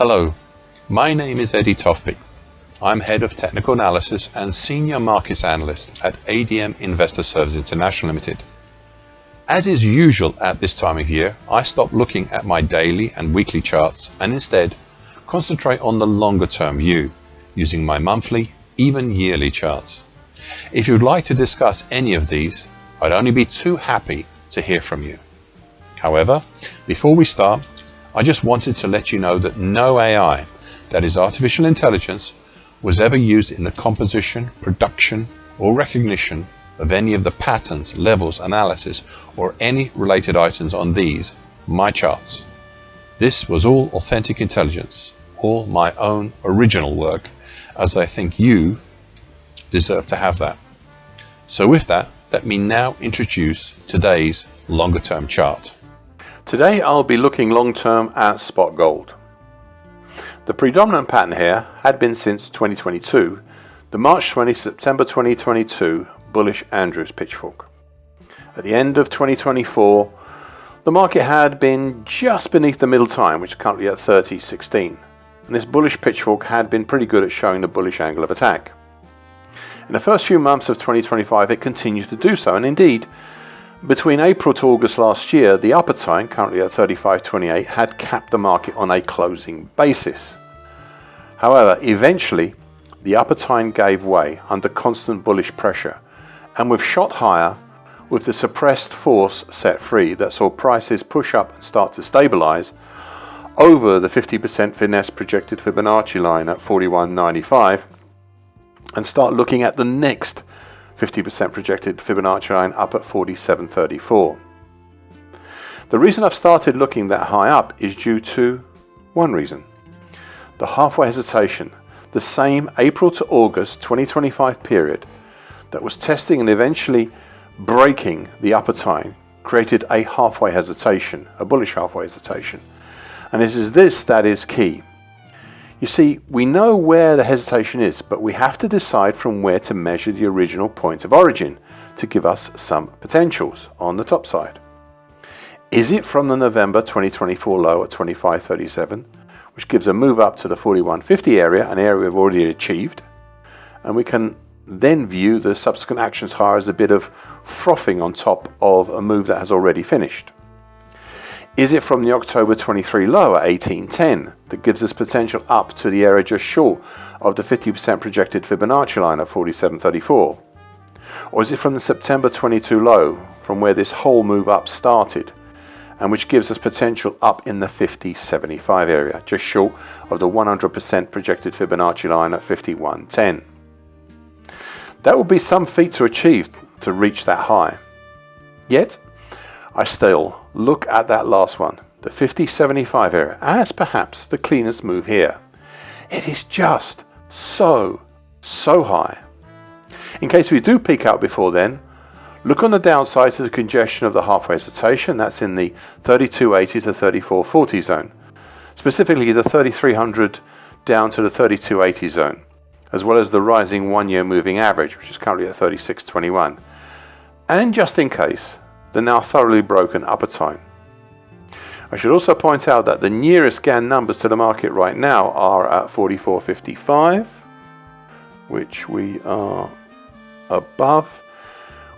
Hello, my name is Eddie Tofpik. I'm Head of Technical Analysis and Senior Markets Analyst at ADM Investor Services International Limited. As is usual at this time of year, I stop looking at my daily and weekly charts and instead concentrate on the longer term view using my monthly, even yearly charts. If you'd like to discuss any of these, I'd only be too happy to hear from you. However, before we start, I just wanted to let you know that no AI, that is artificial intelligence, was ever used in the composition, production, or recognition of any of the patterns, levels, analysis, or any related items on these, my charts. This was all authentic intelligence, all my own original work, as I think you deserve to have that. So with that, let me now introduce today's longer term chart. Today I'll be looking long term at spot gold. The predominant pattern here had been since 2022, the March 20, September 2022 bullish Andrews pitchfork. At the end of 2024, the market had been just beneath the middle time, which is currently at 30.16, and this bullish pitchfork had been pretty good at showing the bullish angle of attack. In the first few months of 2025, it continued to do so, and indeed, between April to August last year, the upper time, currently at 35.28, had capped the market on a closing basis. However, eventually, the upper time gave way under constant bullish pressure, and we've shot higher with the suppressed force set free that saw prices push up and start to stabilize over the 50% finesse projected Fibonacci line at 41.95 and start looking at the next 50% projected Fibonacci line up at 47.34. The reason I've started looking that high up is due to one reason. The halfway hesitation, the same April to August 2025 period that was testing and eventually breaking the upper time, created a halfway hesitation, a bullish halfway hesitation. And it is this that is key. You see, we know where the hesitation is, but we have to decide from where to measure the original point of origin to give us some potentials on the top side. Is it from the November 2024 low at 25.37, which gives a move up to the 41.50 area, an area we've already achieved, and we can then view the subsequent actions higher as a bit of frothing on top of a move that has already finished? Is it from the October 23 low at 18.10 that gives us potential up to the area just short of the 50% projected Fibonacci line at 47.34? Or is it from the September 22 low from where this whole move up started and which gives us potential up in the 50.75 area, just short of the 100% projected Fibonacci line at 51.10? That would be some feat to achieve to reach that high. Yet, I still look at that last one, the 50.75 area, as perhaps the cleanest move here. It is just so high. In case we do peak out before then, look on the downside to the congestion of the halfway hesitation. That's in the 32.80 to 34.40 zone, specifically the 3300 down to the 32.80 zone, as well as the rising one-year moving average, which is currently at 36.21. And just in case, the now thoroughly broken upper time. I should also point out that the nearest GAN numbers to the market right now are at 44.55, which we are above,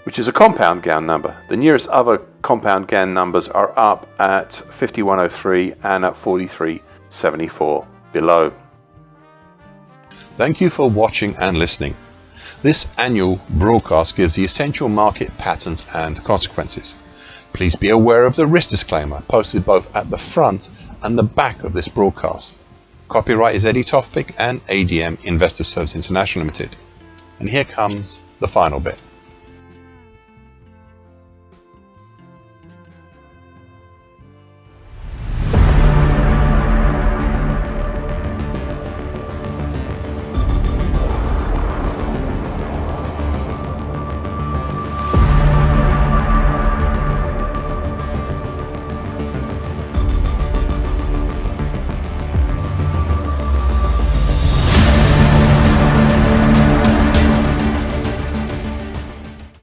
which is a compound GAN number. The nearest other compound GAN numbers are up at 51.03 and at 43.74 below. Thank you for watching and listening. This annual broadcast gives the essential market patterns and consequences. Please be aware of the risk disclaimer posted both at the front and the back of this broadcast. Copyright is Eddie Tofpik and ADM Investor Services International Limited. And here comes the final bit.